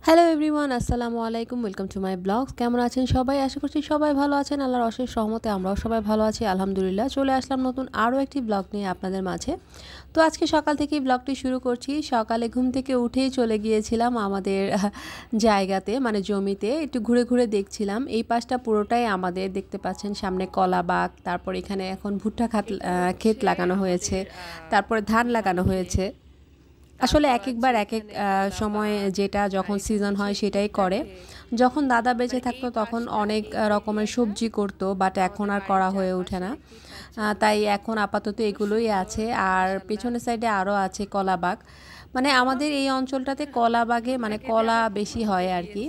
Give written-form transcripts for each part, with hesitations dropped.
Hello everyone, আসসালামু আলাইকুম। Welcome to my blogs. কেমন আছেন সবাই? আশা করছি সবাই ভালো আছেন। আল্লাহর অশেষ রহমতে আমরাও সবাই ভালো আছি, আলহামদুলিল্লাহ। চলে আসলাম নতুন আরও একটি ব্লগ নিয়ে আপনাদের মাঝে। তো আজকে সকাল থেকেই ব্লগটি শুরু করছি। সকালে ঘুম থেকে উঠেই চলে গিয়েছিলাম আমাদের জায়গাতে, মানে জমিতে একটু ঘুরে ঘুরে দেখছিলাম। এই পাশটা পুরোটাই আমাদের, দেখতে পাচ্ছেন সামনে কলা বাগ, তারপর এখানে এখন ভুট্টা ক্ষেত লাগানো হয়েছে, তারপরে ধান লাগানো হয়েছে। আসলে একেকবার একেক সময় যেটা যখন সিজন হয় সেটাই করে। যখন দাদা বেঁচে থাকতো তখন অনেক রকমের সবজি করতো, বাট এখন আর করা হয়ে ওঠে না। তাই এখন আপাতত এগুলোই আছে। আর পেছনের সাইডে আরও আছে কলা বাগ। মানে আমাদের এই অঞ্চলটাতে কলা বাগে মানে কলা বেশি হয় আর কি।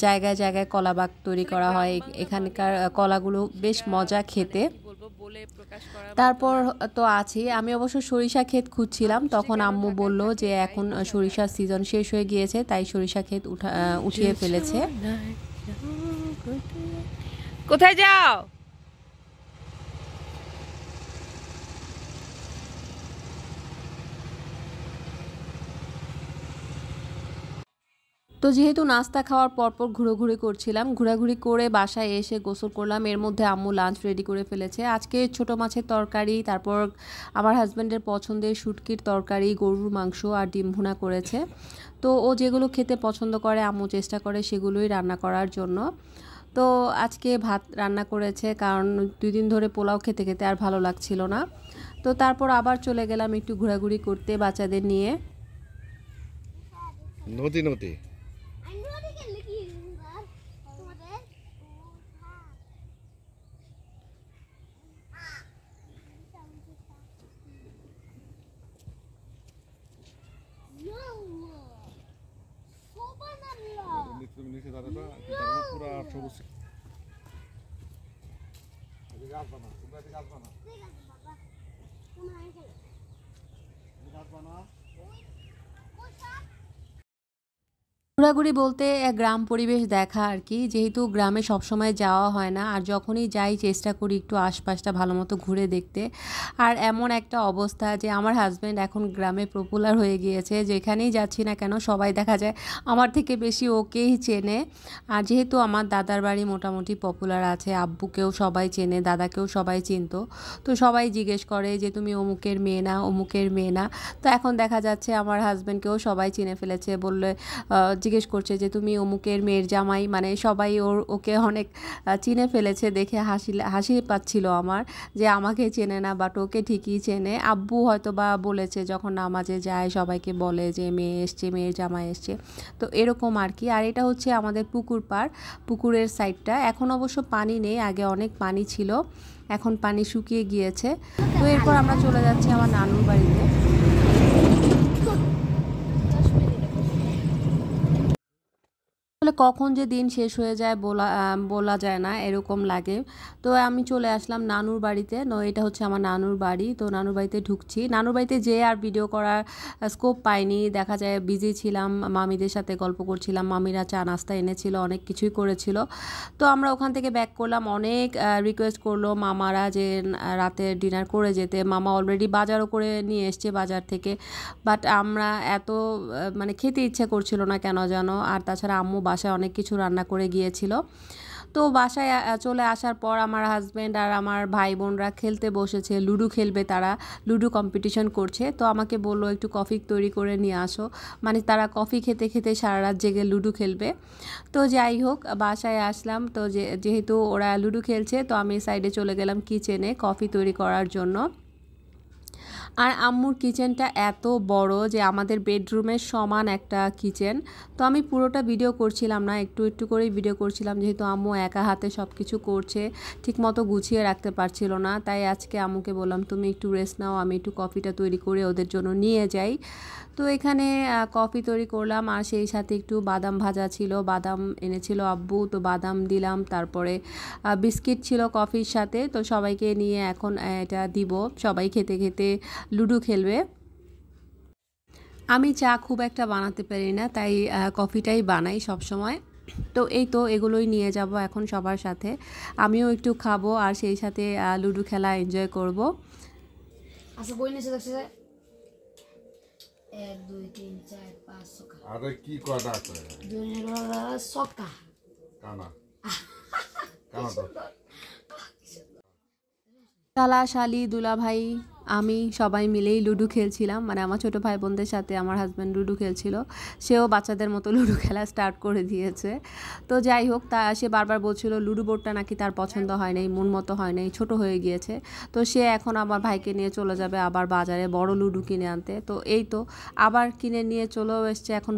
জায়গায় জায়গায় কলা বাগ তৈরি করা হয়। এখানকার কলাগুলো বেশ মজা খেতে। তারপর তো আছেই, আমি অবশ্য সরিষা ক্ষেত খুঁজছিলাম, তখন আম্মু বলল যে এখন সরিষার সিজন শেষ হয়ে গিয়েছে, তাই সরিষা ক্ষেত উঠিয়ে ফেলেছে। কোথায় যাও? তো যেহেতু নাস্তা খাওয়ার পরপর ঘোরাঘুরি করছিলাম, ঘোরাঘুরি করে বাসায় এসে গোসল করলাম। এর মধ্যে আম্মু লাঞ্চ রেডি করে ফেলেছে। আজকে ছোট মাছের তরকারি, তারপর আমার হাজব্যান্ডের পছন্দের শুটকির তরকারি, গরুর মাংস আর ডিম ভুনা করেছে। তো ও যেগুলো খেতে পছন্দ করে আম্মু চেষ্টা করে সেগুলোই রান্না করার জন্য। তো আজকে ভাত রান্না করেছে, কারণ 2 দিন ধরে পোলাও খেতে খেতে আর ভালো লাগছিল না। তো তারপর আবার চলে গেলাম একটু ঘোরাঘুরি করতে বাচ্চাদের নিয়ে। নদী নদী নিচে দাদাটা পুরো সবুজ গাছ বানা, তোমরা গাছ বানা, গাছ বানা। ঘোরাঘুরি বলতে গ্রাম পরিবেশ দেখা আর কি। যেহেতু গ্রামে সবসময় যাওয়া হয় না, আর যখনই যাই চেষ্টা করি একটু আশপাশটা ভালো মতো ঘুরে দেখতে। আর এমন একটা অবস্থা যে আমার হাজব্যান্ড এখন গ্রামে পপুলার হয়ে গিয়েছে, যেখানেই যাচ্ছি না কেন সবাই দেখা যায় আমার থেকে বেশি ওকেই চেনে। আর যেহেতু আমার দাদার বাড়ি মোটামুটি পপুলার আছে, আব্বুকেও সবাই চেনে, দাদাকেও সবাই চিনতো। তো সবাই জিজ্ঞেস করে যে তুমি অমুকের মেয়ে না, অমুকের মেয়ে না। তো এখন দেখা যাচ্ছে আমার হাজব্যান্ডকেও সবাই চিনে ফেলেছে, বললে জিজ্ঞেস করছে যে তুমি অমুকের মেয়ের জামাই, মানে সবাই ওকে অনেক চিনে ফেলেছে। দেখে হাসি পাচ্ছিল আমার, যে আমাকে চেনে না বাট ওকে ঠিকই চেনে। আব্বু হয়তো বা বলেছে যখন নামাজে যায় সবাইকে বলে যে মেয়ে এসছে, মেয়ের জামাই এসছে। তো এরকম আর কি। আর এটা হচ্ছে আমাদের পুকুর পাড়, পুকুরের সাইডটা। এখন অবশ্য পানি নেই, আগে অনেক পানি ছিল, এখন পানি শুকিয়ে গিয়েছে। তো এরপর আমরা চলে যাচ্ছি আমার নানুর বাড়িতে। আসলে কখন যে দিন শেষ হয়ে যায় বলা যায় না, এরকম লাগে। তো আমি চলে আসলাম নানুর বাড়িতে। এটা হচ্ছে আমার নানুর বাড়ি। তো নানুর বাড়িতে ঢুকছি। নানুর বাড়িতে যেয়ে আর ভিডিও করার স্কোপ পাইনি, দেখা যায় বিজি ছিলাম, মামিদের সাথে গল্প করছিলাম। মামিরা চা নাস্তা এনেছিল, অনেক কিছুই করেছিল। তো আমরা ওখান থেকে ব্যাক করলাম। অনেক রিকোয়েস্ট করলো মামারা যে রাতে ডিনার করে যেতে। মামা অলরেডি বাজারও করে নিয়ে এসছে বাজার থেকে, বাট আমরা এত মানে খেতে ইচ্ছে করছিল না কেন যেন। আর তাছাড়া আম্মু বাসায় অনেক কিছু রান্না করে গিয়েছিল। তো বাসায় চলে আসার পর আমার হাজব্যান্ড আর আমার ভাই বোনরা খেলতে বসেছে, লুডো খেলবে তারা, লুডো কম্পিটিশন করছে। তো আমাকে বললো একটু কফি তৈরি করে নিয়ে আসো, মানে তারা কফি খেতে খেতে সারা রাত জেগে লুডো খেলবে। তো যাই হোক, বাসায় আসলাম। তো যেহেতু ওরা লুডো খেলছে, তো আমি সাইডে চলে গেলাম কিচেনে কফি তৈরি করার জন্য। আর আম্মুর কিচেনটা এত বড় যে আমাদের বেডরুমের সমান একটা কিচেন। তো আমি পুরোটা ভিডিও করছিলাম না, একটু একটু করেই ভিডিও করছিলাম, যেহেতু আম্মু একা হাতে সব কিছু করছে, ঠিকমতো গুছিয়ে রাখতে পারছিল না। তাই আজকে আম্মুকে বললাম তুমি একটু রেস্ট নাও, আমি একটু কফিটা তৈরি করে ওদের জন্য নিয়ে যাই। তো এখানে কফি তৈরি করলাম, আর সেই সাথে একটু বাদাম ভাজা ছিল, বাদাম এনেছিল আব্বু, তো বাদাম দিলাম। তারপরে বিস্কিট ছিল কফির সাথে। তো সবাইকে নিয়ে এখন এটা দিব, সবাই খেতে খেতে লুডো খেলবে। আমি চা খুব একটা বানাতে পারি না, তাই কফিটাই বানাই সব সময়। তো এই তো এগুলোই নিয়ে যাব এখন সবার সাথে, আমিও একটু খাবো আর সেই সাথে লুডো খেলা এনজয় করব। আচ্ছা বই নিচে দেখছে 1 2 3 4 5 ছক্কা আরে কি কয়টা আছে ছক্কা কানা কানা তো শালা শালি দুলাভাই আমি সবাই মিলেই লুডো খেলছিলাম, মানে আমার ছোটো ভাই বোনদের সাথে আমার হাজব্যান্ড লুডো খেলছিল। সেও বাচ্চাদের মতো লুডো খেলা স্টার্ট করে দিয়েছে। তো যাই হোক, সে বারবার বলছিল লুডো বোর্ডটা নাকি তার পছন্দ হয় নাই, মন মতো হয় নাই, ছোটো হয়ে গিয়েছে। তো সে এখন আমার ভাইকে নিয়ে চলে যাবে আবার বাজারে বড় লুডো কিনে আনতে। তো এই তো আবার কিনে নিয়ে চলেও এসছে, এখন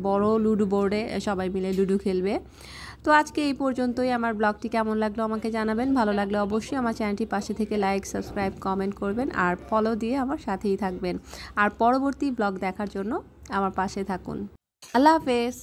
বড় লুডো বোর্ডে সবাই মিলে লুডো খেলবে। তো আজকে এই পর্যন্তই। আমার ব্লগটি কেমন লাগলো আমাকে জানাবেন। ভালো লাগলে অবশ্যই আমার চ্যানেলটি পাশে থেকে লাইক, সাবস্ক্রাইব, কমেন্ট করবেন আর ফলো দিয়ে আমার সাথেই থাকবেন। আর পরবর্তী ব্লগ দেখার জন্য আমার পাশে থাকুন। আল্লাহ হাফেজ।